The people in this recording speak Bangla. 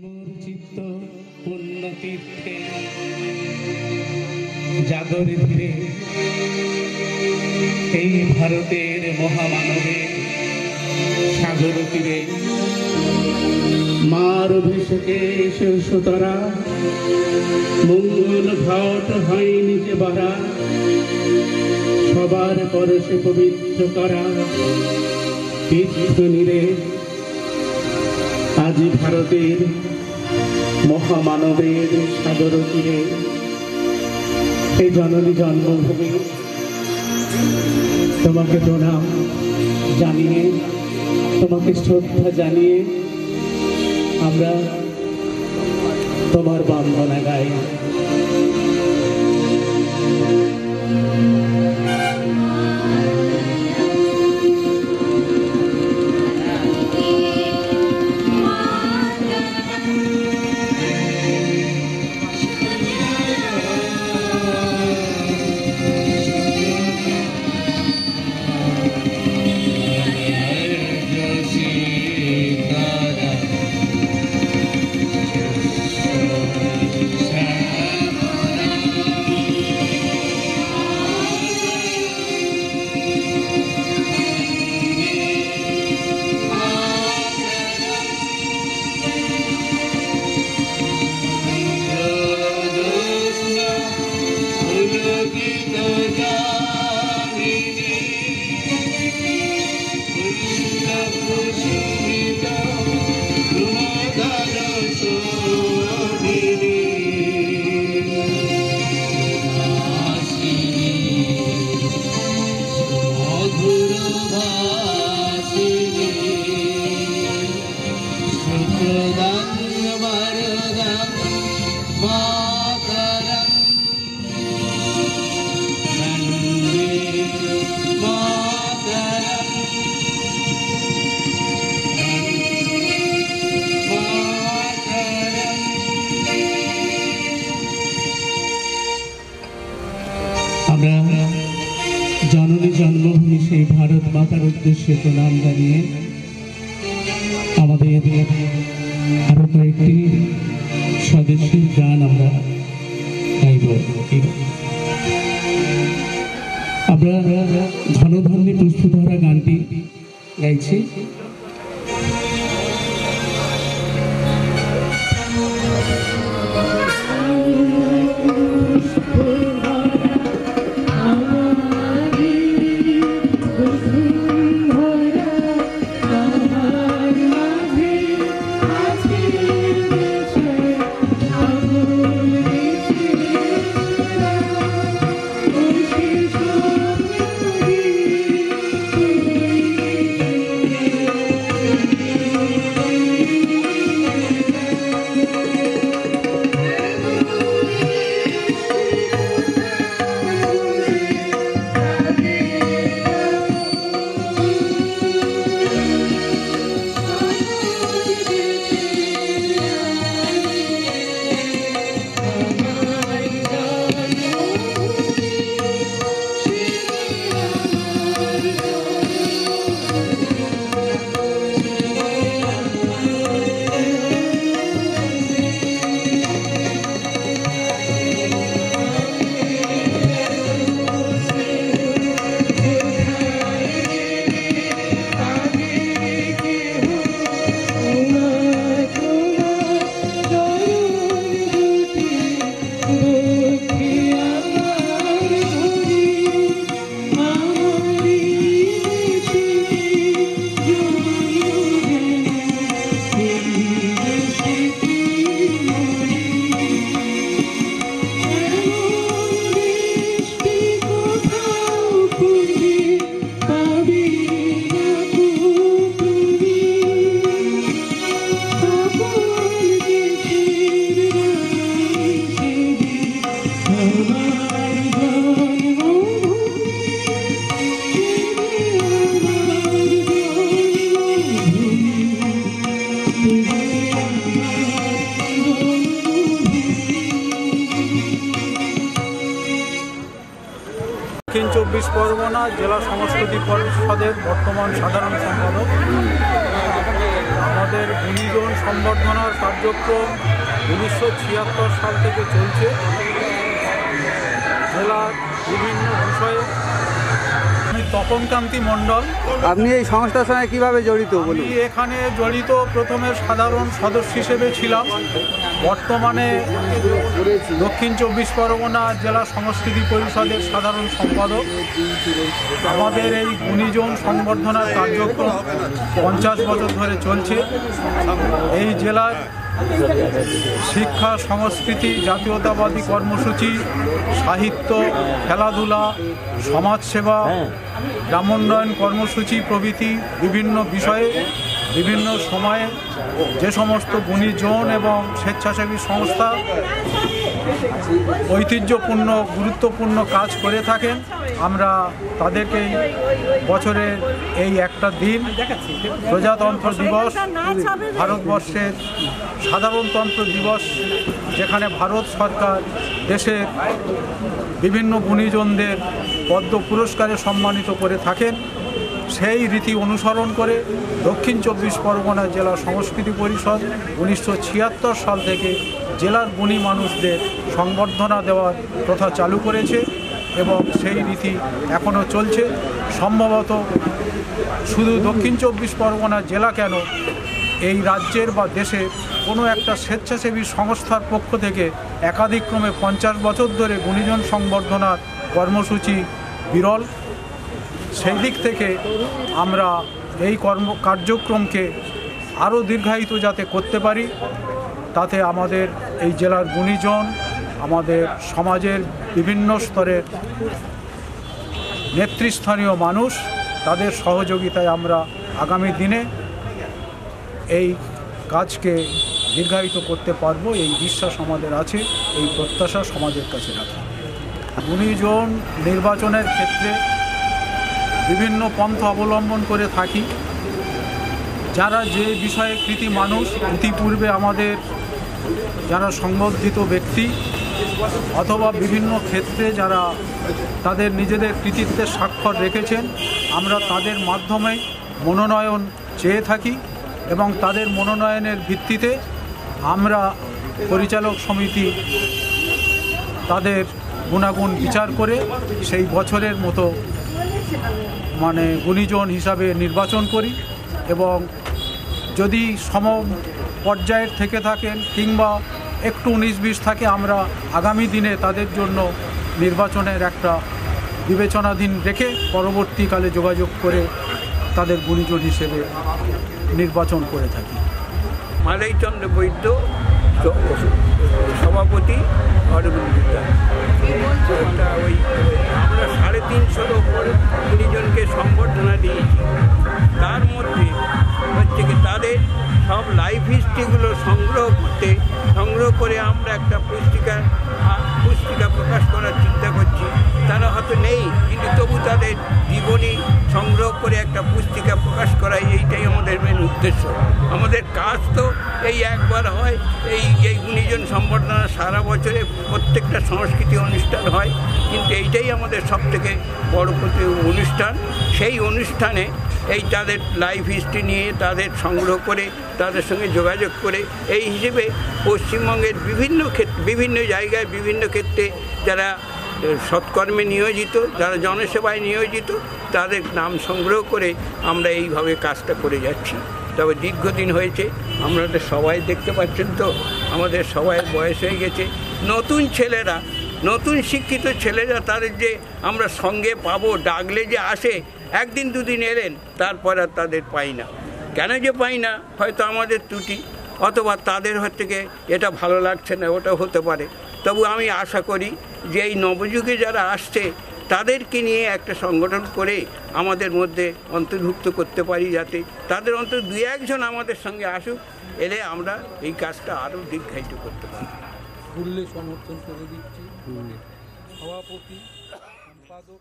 মোর চিত্ত পুণ্য তীর্থে জাগরে ধীরে এই ভারতের মহামানবের সাগর তীরে মার অভিষেকে এসে সুতরা মঙ্গল ঘট হয়নি যে বারা সবার পরশে পবিত্র করা তীর্থ নীরে আজ ভারতের মহামানবের সাগর তীরে এই জননী জন্মভূমি তোমাকে প্রণাম জানিয়ে তোমাকে শ্রদ্ধা জানিয়ে আমরা তোমার বন্দনা গাই। জননী জন্মভূমি সেই ভারত মাতার উদ্দেশ্যে প্রণাম জানিয়ে আমাদের আরো কয়েকটি স্বদেশী গান আমরা গাইব। আমরা ধনধন্যী পুষ্পধরা গানটি গাইছি। দক্ষিণ 24 পরগনা জেলা সংস্কৃতি পরিষদের বর্তমান সাধারণ সম্পাদক। আমাদের গুণীজন সম্বর্ধনার কার্যক্রম 1976 সাল থেকে চলছে। জেলার বিভিন্ন বিষয়ে। আমি তপনকান্তি মণ্ডল। আপনি এই সংস্থার সঙ্গে কিভাবে জড়িত বলুন? আমি এখানে জড়িত প্রথমে সাধারণ সদস্য হিসেবে ছিলাম, বর্তমানে দক্ষিণ 24 পরগনা জেলা সংস্কৃতি পরিষদের সাধারণ সম্পাদক। আমাদের এই গুণীজন সংবর্ধনার কার্যক্রম 50 বছর ধরে চলছে। এই জেলার শিক্ষা, সংস্কৃতি, জাতীয়তাবাদী কর্মসূচি, সাহিত্য, খেলাধুলা, সমাজসেবা, গ্রামোন্নয়ন কর্মসূচি প্রভৃতি বিভিন্ন বিষয়ে বিভিন্ন সময়ে যে সমস্ত গুণীজন এবং স্বেচ্ছাসেবী সংস্থা ঐতিহ্যপূর্ণ গুরুত্বপূর্ণ কাজ করে থাকেন, আমরা তাদেরকে বছরের এই একটা দিন, প্রজাতন্ত্র দিবস, ভারতবর্ষের সাধারণতন্ত্র দিবস, যেখানে ভারত সরকার দেশের বিভিন্ন গুণীজনদের পদ্ম পুরস্কারে সম্মানিত করে থাকেন, সেই রীতি অনুসরণ করে দক্ষিণ 24 পরগনা জেলা সংস্কৃতি পরিষদ 1976 সাল থেকে জেলার গুণী মানুষদের সংবর্ধনা দেওয়ার প্রথা চালু করেছে এবং সেই রীতি এখনও চলছে। সম্ভবত শুধু দক্ষিণ 24 পরগনা জেলা কেন, এই রাজ্যের বা দেশের কোনো একটা স্বেচ্ছাসেবী সংস্থার পক্ষ থেকে একাধিক্রমে 50 বছর ধরে গুণীজন সংবর্ধনার কর্মসূচি বিরল। সেই দিক থেকে আমরা এই কার্যক্রমকে আরও দীর্ঘায়িত যাতে করতে পারি, তাতে আমাদের এই জেলার গুণীজন, আমাদের সমাজের বিভিন্ন স্তরের নেতৃস্থানীয় মানুষ, তাদের সহযোগিতায় আমরা আগামী দিনে এই কাজকে দীর্ঘায়িত করতে পারবো, এই বিশ্বাস আমাদের আছে, এই প্রত্যাশা সমাজের কাছে রাখি। গুণীজন নির্বাচনের ক্ষেত্রে বিভিন্ন পন্থা অবলম্বন করে থাকি। যারা যে বিষয়ে কৃতি মানুষ, ইতিপূর্বে আমাদের যারা সংবর্ধিত ব্যক্তি অথবা বিভিন্ন ক্ষেত্রে যারা তাদের নিজেদের কৃতিত্বের স্বাক্ষর রেখেছেন, আমরা তাদের মাধ্যমে মনোনয়ন চেয়ে থাকি এবং তাদের মনোনয়নের ভিত্তিতে আমরা পরিচালক সমিতি তাদের গুণাগুণ বিচার করে সেই বছরের মতো গুণীজন হিসাবে নির্বাচন করি এবং যদি সম পর্যায়ের থেকে থাকেন কিংবা একটু 19-20 থাকে, আমরা আগামী দিনে তাদের জন্য নির্বাচনের একটা বিবেচনাধীন রেখে পরবর্তীকালে যোগাযোগ করে তাদের গুণীজন হিসেবে নির্বাচন করে থাকি। মালয়চন্দ্র বৈদ্য, সভাপতি অরবিন্দ। আমরা 350 ওপর গুণীজনকে সম্বর্ধনা দিয়েছি। তার মধ্যে হচ্ছে কি তাদের সব লাইফ হিস্ট্রিগুলো সংগ্রহ করে আমরা একটা পুস্তিকা প্রকাশ করার চিন্তা করছি। তারা হয়তো নেই, কিন্তু তবু তাদের জীবনী সংগ্রহ করে একটা পুস্তিকা প্রকাশ করা, এইটাই আমাদের মেন উদ্দেশ্য। আমাদের কাজ তো এই একবার হয়, এই গুণীজন সম্বর্ধনা সারা বছরে প্রত্যেকটা সংস্কৃতি অনুষ্ঠান হয়, কিন্তু এইটাই আমাদের সবথেকে বড় অনুষ্ঠান। সেই অনুষ্ঠানে এই তাদের লাইফ হিস্ট্রি নিয়ে তাদের সংগ্রহ করে তাদের সঙ্গে যোগাযোগ করে এই হিসেবে পশ্চিমবঙ্গের বিভিন্ন জায়গায় বিভিন্ন ক্ষেত্রে যারা সৎকর্মে নিয়োজিত, যারা জনসেবায় নিয়োজিত, তাদের নাম সংগ্রহ করে আমরা এইভাবে কাজটা করে যাচ্ছি। তবে দীর্ঘদিন হয়েছে, আপনাদের সবাই দেখতে পাচ্ছেন তো, আমাদের সবাই বয়স হয়ে গেছে। নতুন ছেলেরা, নতুন শিক্ষিত ছেলেরা, তাদের যে আমরা সঙ্গে পাবো, ডাকলে যে আসে, একদিন দুদিন এলেন, তারপর আর তাদের পাই না। কেন যে পাই না, হয়তো আমাদের ত্রুটি, অথবা তাদের থেকে এটা ভালো লাগছে না, ওটা হতে পারে। তবু আমি আশা করি যে এই নবযুগে যারা আসছে তাদেরকে নিয়ে একটা সংগঠন করে আমাদের মধ্যে অন্তর্ভুক্ত করতে পারি, যাতে তাদের অন্তত 2-1 জন আমাদের সঙ্গে আসুক, এলে আমরা এই কাজটা আরও দীর্ঘায়িত করতে পারি। ফুললে সমর্থন করে দিচ্ছি সভাপতি, সম্পাদক।